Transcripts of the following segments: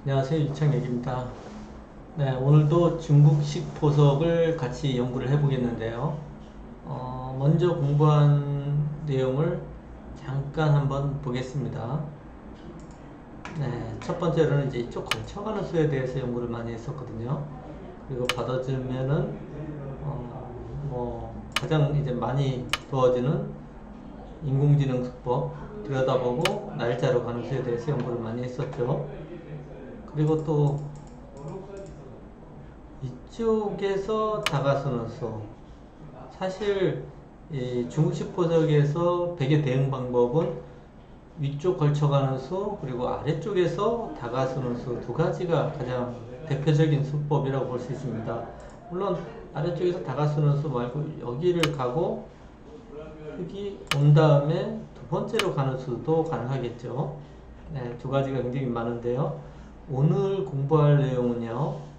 안녕하세요, 이창혁입니다. 네, 오늘도 중국식 보석을 같이 연구를 해보겠는데요. 먼저 공부한 내용을 잠깐 한번 보겠습니다. 네, 첫 번째로는 이제 이쪽 걸쳐가는 수에 대해서 연구를 많이 했었거든요. 그리고 받아주면은 가장 이제 많이 도와주는 인공지능 수법 들여다보고 날짜로 가는 수에 대해서 연구를 많이 했었죠. 그리고 또 이쪽에서 다가서는 수. 사실 이 중국식 보석에서 베개 대응 방법은 위쪽 걸쳐가는 수 그리고 아래쪽에서 다가서는 수 두 가지가 가장 대표적인 수법이라고 볼 수 있습니다. 물론 아래쪽에서 다가서는 수 말고 여기를 가고 여기 온 다음에 두 번째로 가는 수도 가능하겠죠. 네, 두 가지가 굉장히 많은데요. 오늘 공부할 내용은요.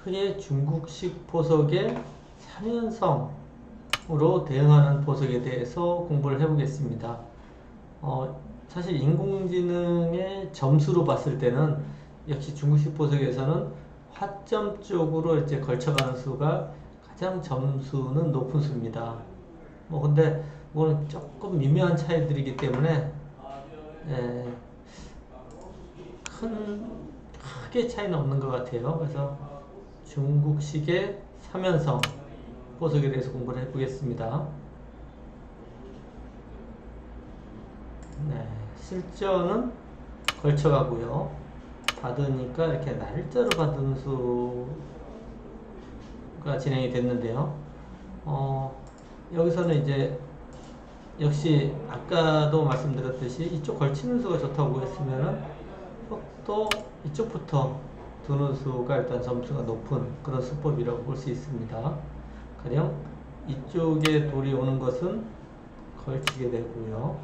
흔히 중국식 보석의 3연성으로 대응하는 보석에 대해서 공부를 해보겠습니다. 사실 인공지능의 점수로 봤을 때는 역시 중국식 보석에서는 화점 쪽으로 이제 걸쳐가는 수가 가장 점수는 높은 수입니다. 근데 조금 미묘한 차이들이기 때문에 크게 차이는 없는 것 같아요. 그래서 중국식의 3연성 보석에 대해서 공부를 해보겠습니다. 네, 실전은 걸쳐가고요. 받으니까 이렇게 날짜로 받은 수가 진행이 됐는데요. 여기서는 이제 역시 아까도 말씀드렸듯이 이쪽 걸치는 수가 좋다고 했으면은 또 이쪽부터 두는 수가 일단 점수가 높은 그런 수법이라고 볼 수 있습니다. 가령 이쪽에 돌이 오는 것은 걸치게 되고요.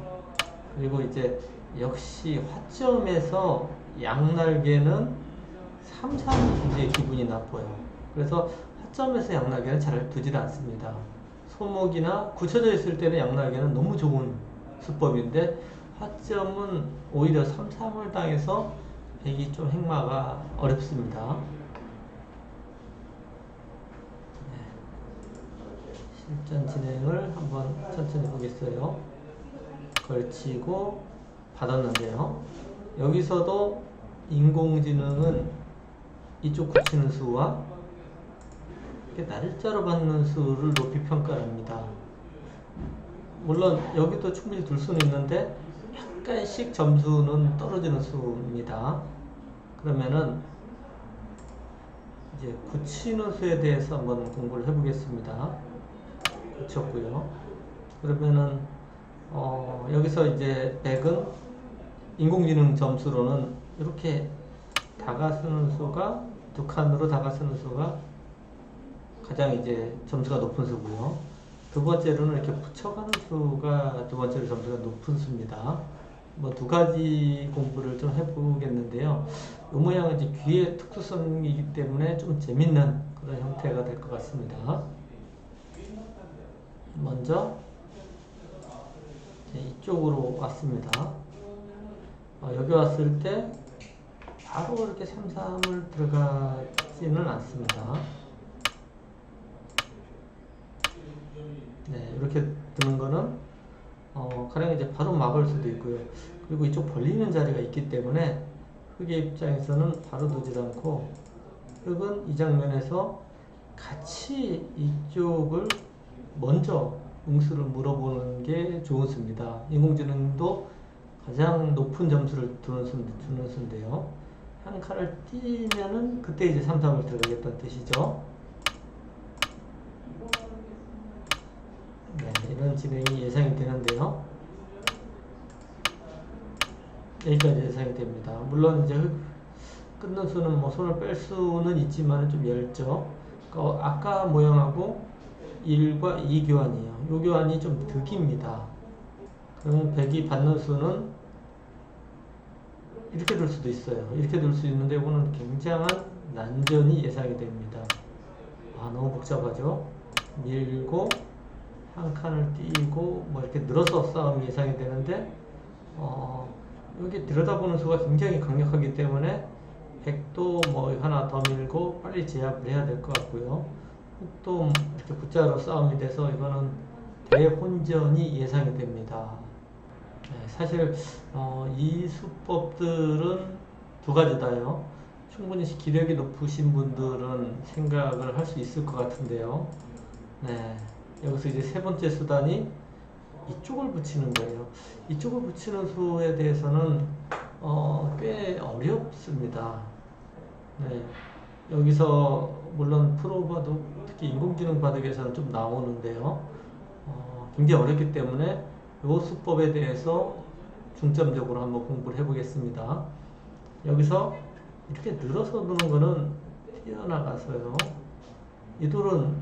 그리고 이제 역시 화점에서 양날개는 3, 3이 굉장히 기분이 나빠요. 그래서 화점에서 양날개는 잘 두질 않습니다. 소목이나 굳혀져 있을 때는 양날개는 너무 좋은 수법인데 화점은 오히려 3, 3을 당해서 백이 좀 행마가 어렵습니다. 실전 진행을 한번 천천히 보겠어요. 걸치고 받았는데요. 여기서도 인공지능은 이쪽 굳히는 수와 날짜로 받는 수를 높이 평가합니다. 물론 여기도 충분히 둘 수는 있는데 약간씩 점수는 떨어지는 수입니다. 그러면은 이제 굳히는 수에 대해서 한번 공부를 해보겠습니다. 굳혔고요. 그러면은 여기서 이제 100은 인공지능 점수로는 이렇게 다가서는 수가 두 칸으로 다가서는 수가 가장 이제 점수가 높은 수고요. 두 번째로는 이렇게 붙여가는 수가 두 번째로 점수가 높은 수입니다. 두 가지 공부를 좀 해보겠는데요. 이 모양은 이제 귀의 특수성이기 때문에 좀 재밌는 그런 형태가 될 것 같습니다. 먼저 이쪽으로 왔습니다. 여기 왔을 때 바로 이렇게 3, 3을 들어가지는 않습니다. 네, 이렇게 드는 거는 가령 이제 바로 막을 수도 있고요. 그리고 이쪽 벌리는 자리가 있기 때문에 흑의 입장에서는 바로 두지 않고 흑은 이 장면에서 같이 이쪽을 먼저 응수를 물어보는 게 좋은 수입니다. 인공지능도 가장 높은 점수를 주는 수인데요. 한 칸을 띄면은 그때 이제 3, 3을 들어가겠다는 뜻이죠. 네, 이런 진행이 예상이 되는데요. 여기까지 예상이 됩니다. 물론 이제 끊는 수는 손을 뺄 수는 있지만 좀 얇죠. 아까 모양하고 1과 2 교환이에요. 이 교환이 좀 득입니다. 그러면 백이 받는 수는 이렇게 될 수도 있어요. 이렇게 될 수 있는데 이거는 굉장한 난전이 예상이 됩니다. 너무 복잡하죠. 밀고 한 칸을 띄고 뭐 이렇게 늘어서 싸움이 예상이 되는데 여기 들여다보는 수가 굉장히 강력하기 때문에 백도 뭐 하나 더 밀고 빨리 제압을 해야 될 것 같고요. 또 이렇게 붙자로 싸움이 돼서 이거는 대혼전이 예상이 됩니다. 네, 사실 이 수법들은 두 가지 다요. 충분히 기력이 높으신 분들은 생각을 할 수 있을 것 같은데요. 네, 여기서 이제 세 번째 수단이 이쪽을 붙이는 거예요. 이쪽을 붙이는 수에 대해서는 꽤 어렵습니다. 네, 여기서 물론 프로 바둑, 특히 인공지능 바둑에서는 좀 나오는데요. 굉장히 어렵기 때문에 이 수법에 대해서 중점적으로 한번 공부를 해보겠습니다. 여기서 이렇게 늘어서 두는 거는 튀어나가서요. 이 돌은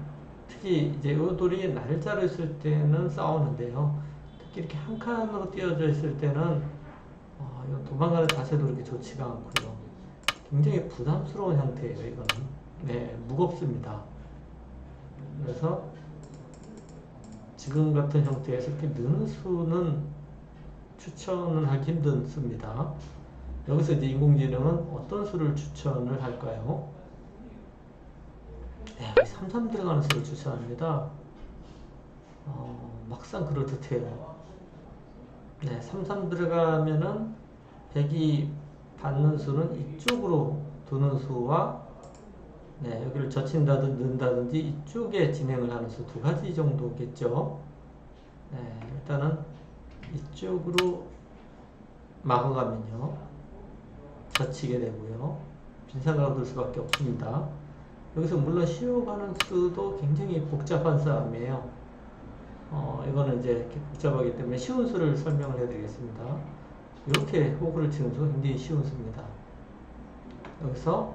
특히 이제 이 돌이 날짜로 있을 때는 싸우는데요. 특히 이렇게 한 칸으로 띄어져 있을 때는 도망가는 자세도 그렇게 좋지가 않고요. 굉장히 부담스러운 형태예요. 이거는 네, 무겁습니다. 그래서 지금 같은 형태에서 이렇게 느는 수는 추천은 하기 힘든 수입니다. 여기서 이제 인공지능은 어떤 수를 추천을 할까요? 네, 33 들어가는 수를 추천합니다. 막상 그럴듯해요. 네, 33 들어가면은 백이 받는 수는 이쪽으로 두는 수와 여기를 젖힌다든지 넣는다든지 이쪽에 진행을 하는 수 두 가지 정도겠죠. 일단은 이쪽으로 막아가면요 젖히게 되고요. 빈상가로 둘 수밖에 없습니다. 여기서 물론 쉬어가는 수도 굉장히 복잡한 싸움이에요. 이거는 이제 이렇게 복잡하기 때문에 쉬운 수를 설명을 해드리겠습니다. 이렇게 호구를 치는 수가 굉장히 쉬운 수입니다. 여기서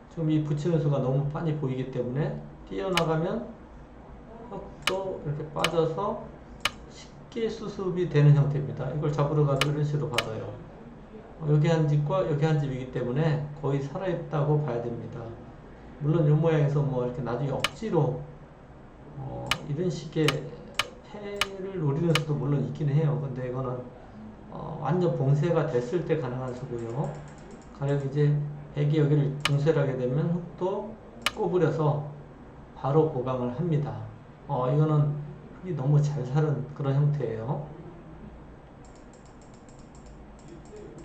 지금 이 붙이는 수가 너무 빤히 보이기 때문에 뛰어나가면 또 이렇게 빠져서 쉽게 수습이 되는 형태입니다. 이걸 잡으러 가도 이런 식으로 받아요. 여기 한 집과 여기 한 집이기 때문에 거의 살아있다고 봐야 됩니다. 물론 이 모양에서 뭐 이렇게 나중에 억지로 이런 식의 패를 노리는 수도 물론 있긴 해요. 근데 이거는 완전 봉쇄가 됐을 때 가능한 수고요. 가령 이제 백이 여기를 봉쇄를 하게 되면 흑도 꼬부려서 바로 보강을 합니다. 이거는 흑이 너무 잘 사는 그런 형태예요.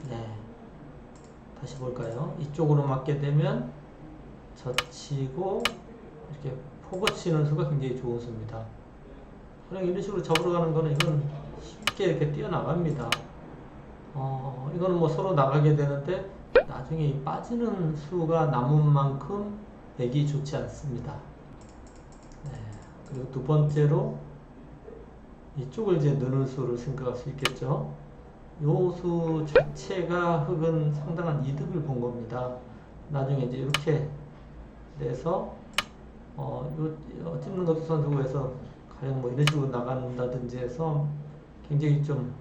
네, 다시 볼까요? 이쪽으로 맞게 되면 젖히고 이렇게 포고 치는 수가 굉장히 좋은 수입니다. 그냥 이런 식으로 잡으러 가는 거는 이건 쉽게 이렇게 뛰어나갑니다. 이거는 뭐 서로 나가게 되는데 나중에 빠지는 수가 남은 만큼 백이 좋지 않습니다. 네, 그리고 두 번째로 이쪽을 이제 넣는 수를 생각할 수 있겠죠. 요 수 자체가 흑은 상당한 이득을 본 겁니다. 나중에 이제 이렇게 내서 찝는 것도 선수고 해서 가령 뭐 이런 식으로 나간다든지 해서 굉장히 좀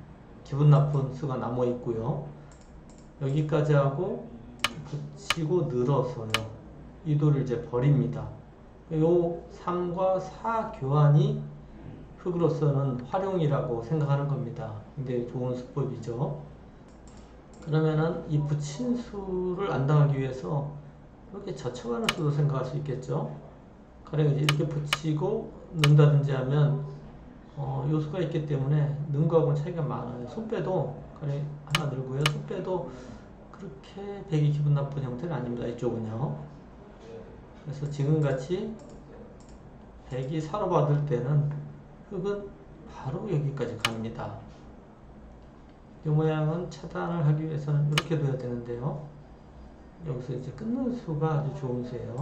기분 나쁜 수가 남아 있고요. 여기까지 하고 붙이고 늘어서요. 이 돌을 이제 버립니다. 요 3과 4 교환이 흑으로서는 활용이라고 생각하는 겁니다. 굉장히 좋은 수법이죠. 그러면은 이 붙인 수를 안 당하기 위해서 이렇게 젖혀가는 수도 생각할 수 있겠죠. 가령 이제 이렇게 붙이고 넣는다든지 하면 요수가 있기 때문에 넣은 거하고는 차이가 많아요. 손빼도 가령 하나 들고요. 손빼도 그렇게 백이 기분 나쁜 형태는 아닙니다. 이쪽은요. 그래서 지금같이 백이 사로 받을 때는 흑은 바로 여기까지 갑니다. 이 모양은 차단을 하기 위해서는 이렇게 둬야 되는데요. 여기서 이제 끊는 수가 아주 좋은 수예요.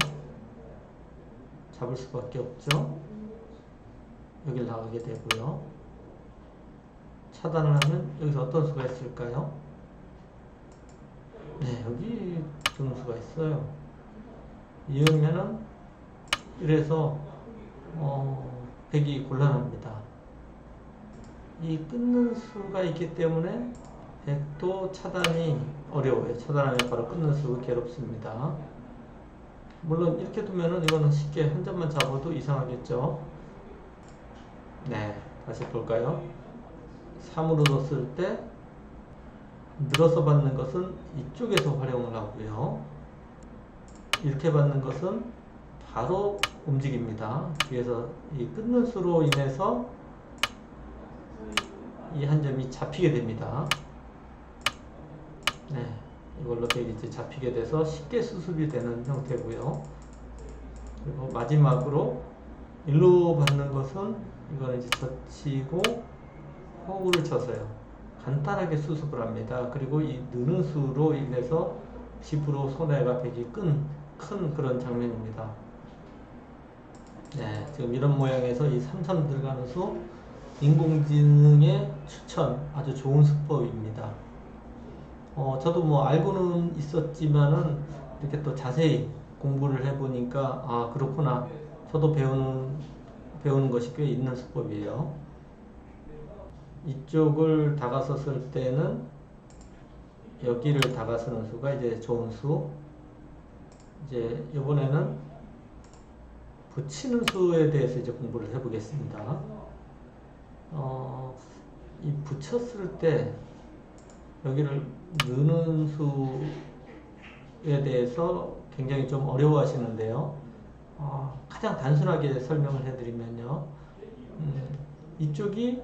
잡을 수밖에 없죠. 여기를 나가게 되고요. 차단을 하면 여기서 어떤 수가 있을까요? 네, 여기 두는 수가 있어요. 이으면은 이래서 백이 곤란합니다. 이 끊는 수가 있기 때문에 100도 차단이 어려워요. 차단하면 바로 끊는 수가 괴롭습니다. 물론 이렇게 두면은 이거는 쉽게 한 점만 잡아도 이상하겠죠. 네, 다시 볼까요? 3으로 뒀을 때 늘어서 받는 것은 이쪽에서 활용을 하고요. 이렇게 받는 것은 바로 움직입니다. 뒤에서 이 끊는 수로 인해서 이 한 점이 잡히게 됩니다. 네, 이걸로 이제 잡히게 돼서 쉽게 수습이 되는 형태고요. 그리고 마지막으로 일로 받는 것은 이거는 이제 젖히고 호구를 쳐서요. 간단하게 수습을 합니다. 그리고 이 느는 수로 인해서 10% 손해가 되기 큰 그런 장면입니다. 네, 지금 이런 모양에서 이 33 들어가는 수 인공지능의 추천 아주 좋은 수법입니다. 저도 뭐 알고는 있었지만은 이렇게 또 자세히 공부를 해보니까 아 그렇구나. 저도 배우는 것이 꽤 있는 수법이에요. 이쪽을 다가섰을 때는 여기를 다가서는 수가 이제 좋은 수. 이제 이번에는 붙이는 수에 대해서 이제 공부를 해보겠습니다. 이 붙였을 때 여기를 느는 수에 대해서 굉장히 좀 어려워하시는데요. 가장 단순하게 설명을 해드리면요. 이쪽이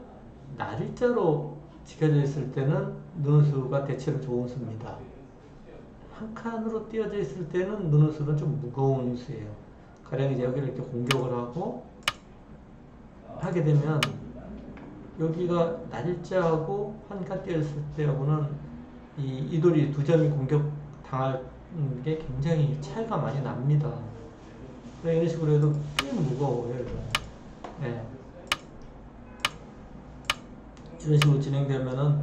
날일자로 지켜져 있을 때는 느는 수가 대체로 좋은 수입니다. 한 칸으로 띄어져 있을 때는 느는 수는 좀 무거운 수예요. 가령 이제 여기를 이렇게 공격을 하게 되면 여기가 날일자하고 한 칸 띄어있을 때하고는 이 돌이 두 점이 공격당할 게 굉장히 차이가 많이 납니다. 이런 식으로 해도 꽤 무거워요. 네. 이런 식으로 진행되면은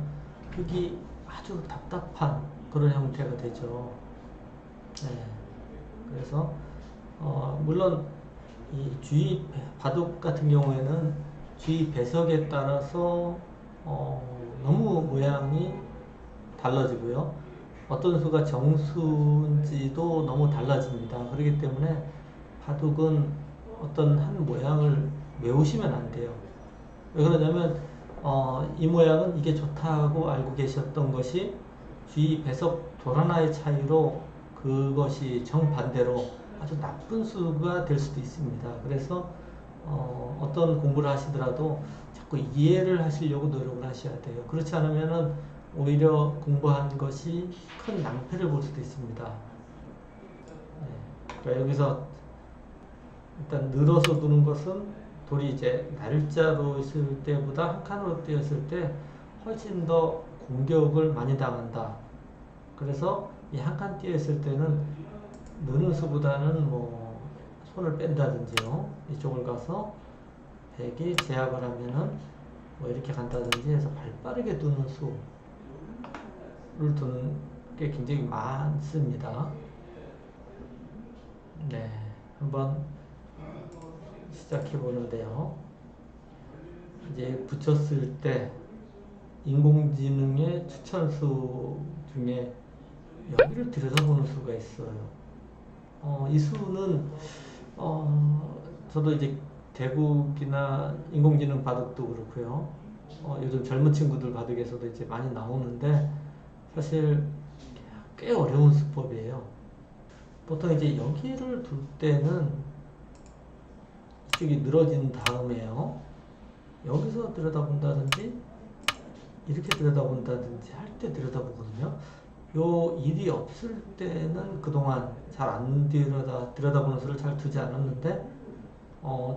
흙이 아주 답답한 그런 형태가 되죠. 네. 그래서 물론 이 주위 바둑 같은 경우에는 주위 배석에 따라서 너무 모양이 달라지고요. 어떤 수가 정수인지도 너무 달라집니다. 그렇기 때문에 바둑은 어떤 한 모양을 외우시면 안 돼요. 왜 그러냐면 이 모양은 이게 좋다고 알고 계셨던 것이 주위 배석 돌 하나의 차이로 그것이 정반대로 아주 나쁜 수가 될 수도 있습니다. 그래서 어떤 공부를 하시더라도 자꾸 이해를 하시려고 노력을 하셔야 돼요. 그렇지 않으면은 오히려 공부한 것이 큰 낭패를 볼 수도 있습니다. 네. 그러니까 여기서 일단 늘어서 두는 것은 돌이 이제 날짜로 있을 때보다 한 칸으로 띄었을 때 훨씬 더 공격을 많이 당한다. 그래서 이 한 칸 띄어 있을 때는 느는 수보다는 뭐 손을 뺀다든지요. 이쪽을 가서 백이 제압을 하면은 뭐 이렇게 간다든지 해서 발빠르게 두는 수를 두는 게 굉장히 많습니다. 네, 한번 시작해 보는데요. 이제 붙였을 때 인공지능의 추천수 중에 여기를 들여다보는 수가 있어요. 이 수는 저도 이제 대국이나 인공지능 바둑도 그렇고요. 요즘 젊은 친구들 바둑에서도 이제 많이 나오는데 사실 꽤 어려운 수법이에요. 보통 이제 여기를 둘 때는 이쪽이 늘어진 다음에요. 여기서 들여다본다든지 이렇게 들여다본다든지 할 때 들여다보거든요. 요 일이 없을 때는 그동안 잘 안 들여다보는 수를 잘 두지 않았는데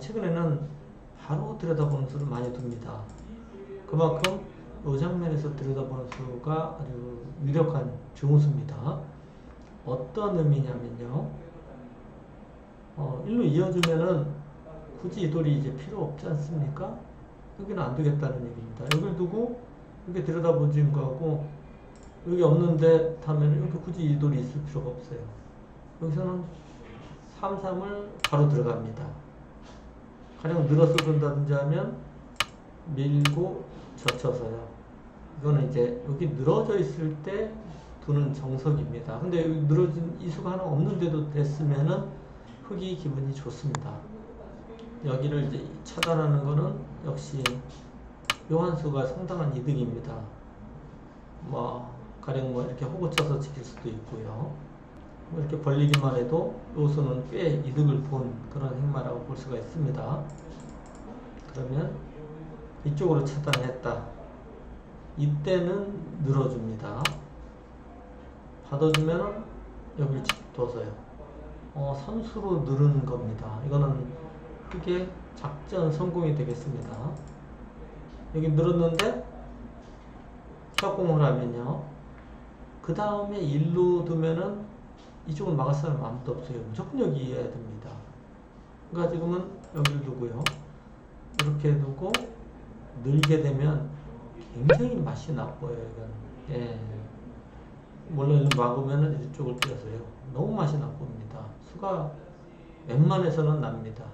최근에는 바로 들여다보는 수를 많이 둡니다. 그만큼 이 장면에서 들여다보는 수가 아주 유력한 좋은 수입니다. 어떤 의미냐면요. 일로 이어주면은 굳이 이 돌이 이제 필요 없지 않습니까? 여기는 안 되겠다는 얘기입니다. 여기를 두고 이렇게 들여다보는 거하고 여기 없는데 하면 여기 굳이 이 돌이 있을 필요가 없어요. 여기서는 3-3을 바로 들어갑니다. 가령 늘어서 둔다든지 하면 밀고 젖혀서요. 이거는 이제 여기 늘어져 있을 때 두는 정석입니다. 근데 여기 늘어진 이수가 하나 없는데도 됐으면은 흙이 기분이 좋습니다. 여기를 이제 차단하는 거는 역시 요한수가 상당한 이득입니다. 뭐 가령 뭐 이렇게 호구 쳐서 지킬 수도 있고요. 뭐 이렇게 벌리기만 해도 요수는 꽤 이득을 본 그런 행마라고 볼 수가 있습니다. 그러면 이쪽으로 차단했다. 이때는 늘어줍니다. 받아주면 여기를 짚어서요. 선수로 늘은 겁니다. 이거는 흙의 작전 성공이 되겠습니다. 여기 늘었는데 협공을 하면요. 그 다음에 일로 두면은 이쪽을 막을 사람 아무도 없어요. 무조건 여기여야 됩니다. 그러니까 지금은 여기를 두고요. 이렇게 두고 늘게 되면 굉장히 맛이 나빠요. 이건. 예. 몰래 막으면 이쪽을 띄어서요. 너무 맛이 나쁩니다. 수가 웬만해서는 납니다.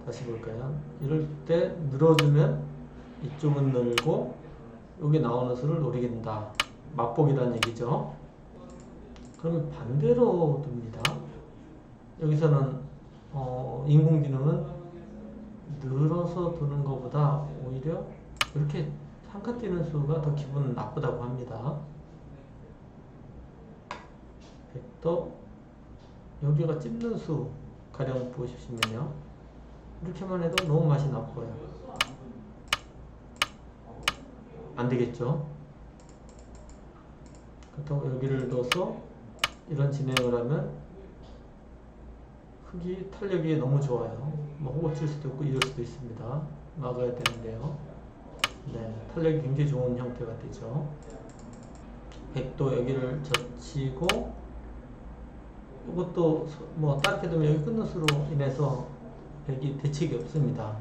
다시 볼까요? 이럴 때 늘어주면 이쪽은 늘고 여기 나오는 수를 노리긴다. 맛보기란 얘기죠. 그러면 반대로 둡니다. 여기서는 인공지능은 늘어서 두는 것보다 오히려 이렇게 한 칸 뛰는 수가 더 기분 나쁘다고 합니다. 백도 여기가 찝는 수 가령 보시면요. 이렇게만 해도 너무 맛이 나빠요. 안 되겠죠? 그렇다고 여기를 둬서 이런 진행을 하면 흙이 탄력이 너무 좋아요. 뭐 호구 칠 수도 있고 이럴 수도 있습니다. 막아야 되는데요. 네, 탄력이 굉장히 좋은 형태가 되죠. 백도 여기를 젖히고 이것도 뭐 짧게 두면 여기 끊는 수로 인해서 백이 대책이 없습니다.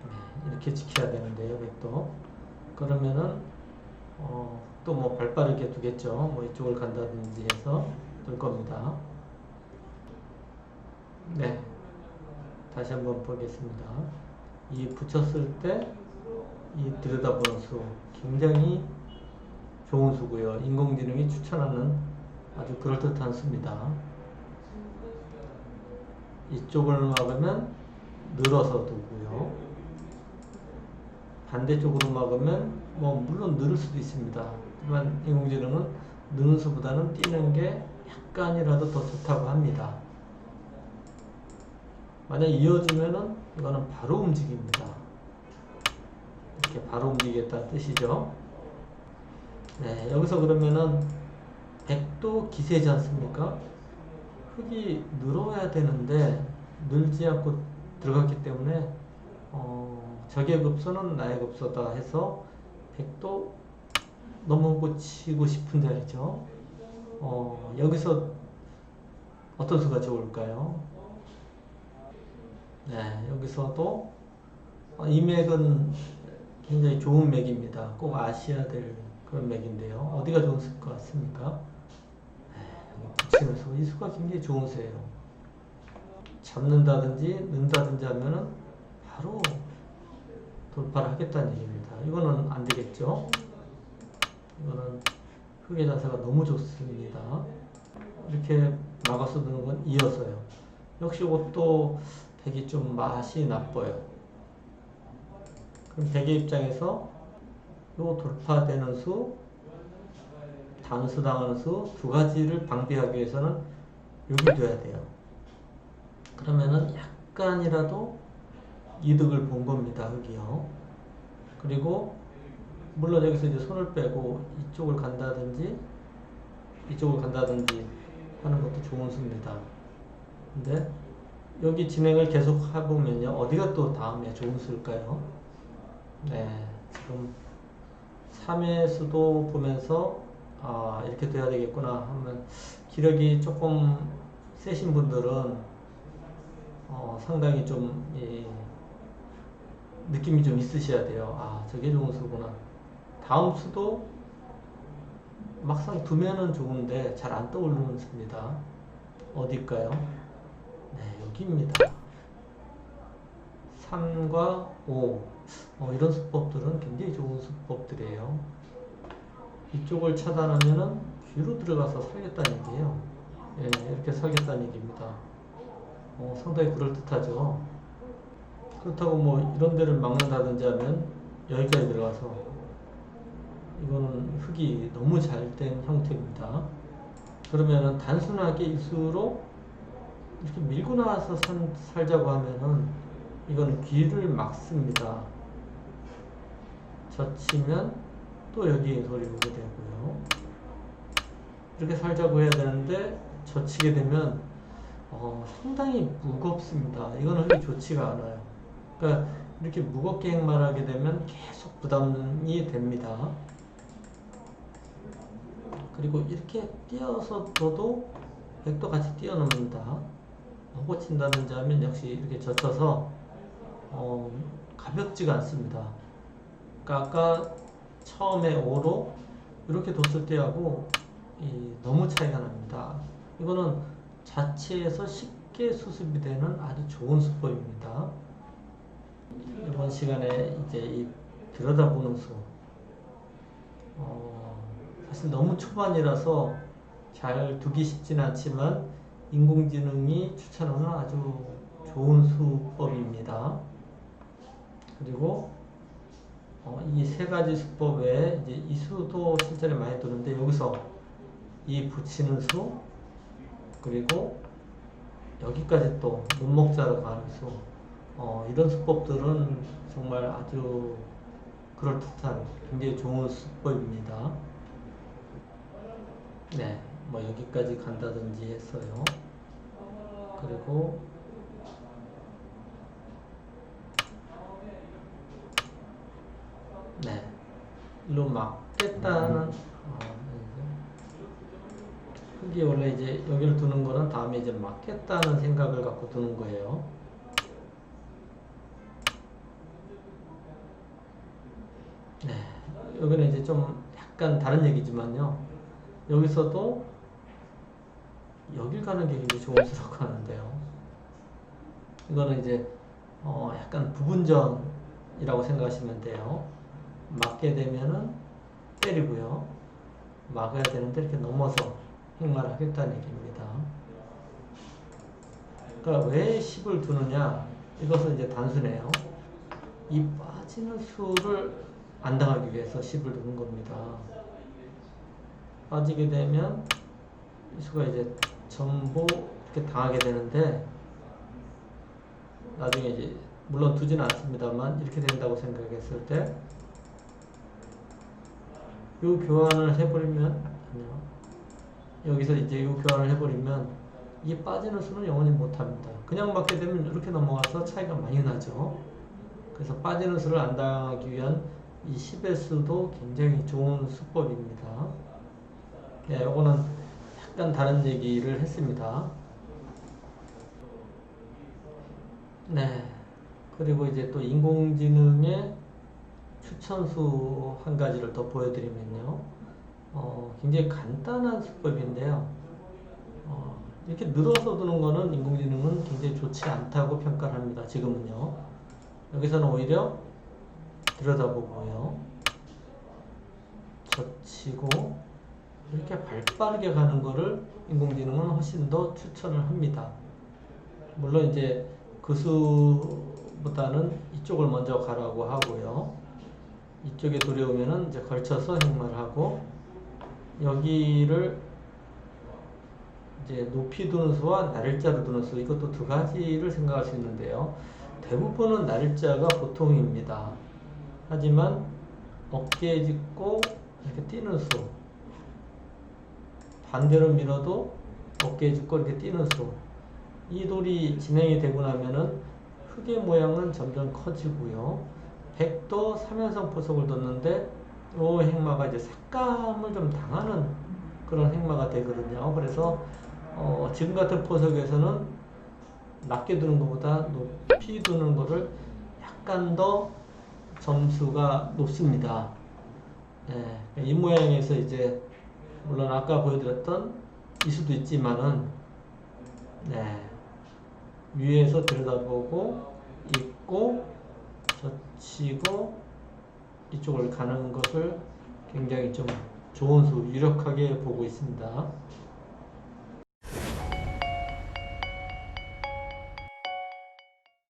네, 이렇게 지켜야 되는데요, 백도. 그러면은 또 뭐 발빠르게 두겠죠. 뭐 이쪽을 간다든지 해서 둘 겁니다. 네, 다시 한번 보겠습니다. 이 붙였을 때 이 들여다보는 수 굉장히 좋은 수고요. 인공지능이 추천하는 아주 그럴듯한 수입니다. 이쪽을 막으면 늘어서 두고요. 반대쪽으로 막으면 뭐 물론 늘을 수도 있습니다. 하지만 인공지능은 느는 수보다는 뛰는 게 약간이라도 더 좋다고 합니다. 만약 이어지면은 이거는 바로 움직입니다. 이렇게 바로 움직이겠다는 뜻이죠. 네, 여기서 그러면은 백도 기세지 않습니까? 흙이 늘어야 되는데 늘지 않고 들어갔기 때문에 적의 급소는 나의 급소다 해서 백도 넘어오고 치고 싶은 자리죠. 여기서 어떤 수가 좋을까요? 네, 여기서도 이 맥은 굉장히 좋은 맥입니다. 꼭 아셔야 될 그런 맥인데요. 어디가 좋은 수일 것 같습니까? 붙이는 수, 이 수가 굉장히 좋은 수예요. 잡는다든지 는다든지 하면은 바로 돌파를 하겠다는 얘기입니다. 이거는 안 되겠죠? 이거는 흙의 자세가 너무 좋습니다. 이렇게 막아서 드는 건 이어서요. 역시 이것도 백이 좀 맛이 나빠요. 그럼 백의 입장에서 요 돌파되는 수, 단수 당하는 수 두 가지를 방비하기 위해서는 여기 둬야 돼요. 그러면은 약간이라도 이득을 본 겁니다. 흙이요. 그리고 물론 여기서 이제 손을 빼고 이쪽을 간다든지 하는 것도 좋은 수입니다. 근데 여기 진행을 계속 해보면요. 어디가 또 다음에 좋은 수일까요? 네, 지금 3회 수도 보면서 이렇게 돼야 되겠구나 하면 기력이 조금 세신 분들은 상당히 좀 느낌이 좀 있으셔야 돼요. 저게 좋은 수구나. 다음 수도 막상 두면은 좋은데 잘 안 떠오르는 수입니다. 어딜까요? 네, 여기입니다. 3과 5. 이런 수법들은 굉장히 좋은 수법들이에요. 이쪽을 차단하면은 뒤로 들어가서 살겠다는 얘기예요. 예, 이렇게 살겠다는 얘기입니다. 상당히 그럴듯하죠. 그렇다고 뭐 이런 데를 막는다든지 하면 여기까지 들어가서 이거는 흙이 너무 잘 된 형태입니다. 그러면은 단순하게 이수로 이렇게 밀고 나와서 살자고 하면은 이거는 귀를 막습니다. 젖히면 또 여기에 소리 오게 되고요. 이렇게 살자고 해야 되는데 젖히게 되면 상당히 무겁습니다. 이거는 흙이 좋지가 않아요. 그러니까 이렇게 무겁게 행마하게 되면 계속 부담이 됩니다. 그리고 이렇게 띄어서 둬도 백도 같이 띄어놓습니다. 호고 친다든지 하면 역시 이렇게 젖혀서 가볍지가 않습니다. 그러니까 아까 처음에 5로 이렇게 뒀을 때하고 너무 차이가 납니다. 이거는 자체에서 쉽게 수습이 되는 아주 좋은 수법입니다. 이번 시간에 이제 이 들여다보는 수, 사실 너무 초반이라서 잘 두기 쉽진 않지만 인공지능이 추천하는 아주 좋은 수법입니다. 그리고 이 세 가지 수법 외에 이제 이 수도 실전에 많이 두는데 여기서 이 붙이는 수, 그리고 여기까지 또 눈목자로 가는 수, 이런 수법들은 정말 아주 그럴듯한 굉장히 좋은 수법입니다. 네, 뭐 여기까지 간다든지 했어요. 그리고 네, 일로 막겠다는 흙이 원래 이제 여기를 두는 거는 다음에 이제 막겠다는 생각을 갖고 두는 거예요. 네, 여기는 이제 좀 약간 다른 얘기지만요. 여기서도 여길 가는 게 굉장히 조심스럽고 하는데요. 이거는 이제 약간 부분전이라고 생각하시면 돼요. 막게 되면은 때리고요. 막아야 되는데 이렇게 넘어서 행마를 하겠다는 얘기입니다. 그러니까 왜 10을 두느냐? 이것은 이제 단순해요. 이 빠지는 수를 안 당하기 위해서 10을 두는 겁니다. 빠지게 되면 이 수가 이제 전부 이렇게 당하게 되는데 나중에 이제 물론 두지는 않습니다만 이렇게 된다고 생각했을 때 이 교환을 해버리면 여기서 이제 이 교환을 해버리면 이 빠지는 수는 영원히 못합니다. 그냥 맞게 되면 이렇게 넘어가서 차이가 많이 나죠. 그래서 빠지는 수를 안 당하기 위한 이 10의 수도 굉장히 좋은 수법입니다. 네, 요거는 약간 다른 얘기를 했습니다. 네. 그리고 이제 또 인공지능의 추천수 한 가지를 더 보여드리면요. 굉장히 간단한 수법인데요. 이렇게 늘어서 두는 거는 인공지능은 굉장히 좋지 않다고 평가를 합니다. 지금은요. 여기서는 오히려 들여다보고요. 젖히고 이렇게 발빠르게 가는 거를 인공지능은 훨씬 더 추천을 합니다. 물론 이제 그 수보다는 이쪽을 먼저 가라고 하고요. 이쪽에 들여오면은 이제 걸쳐서 행마를 하고 여기를 이제 높이 두는 수와 날일자로 두는 수, 이것도 두 가지를 생각할 수 있는데요. 대부분은 날일자가 보통입니다. 하지만 어깨에 짚고 이렇게 뛰는 수, 반대로 밀어도 어깨에 짚고 이렇게 뛰는 수, 이 돌이 진행이 되고 나면은 흙의 모양은 점점 커지고요. 백도 3연성 포석을 뒀는데 이 행마가 이제 삭감을 좀 당하는 그런 행마가 되거든요. 그래서 지금 같은 포석에서는 낮게 두는 것보다 높이 두는 것을 약간 더 점수가 높습니다. 네, 이 모양에서 이제 물론 아까 보여드렸던 이 수도 있지만은 네, 위에서 들여다보고 있고 젖히고 이쪽을 가는 것을 굉장히 좀 좋은 수, 유력하게 보고 있습니다.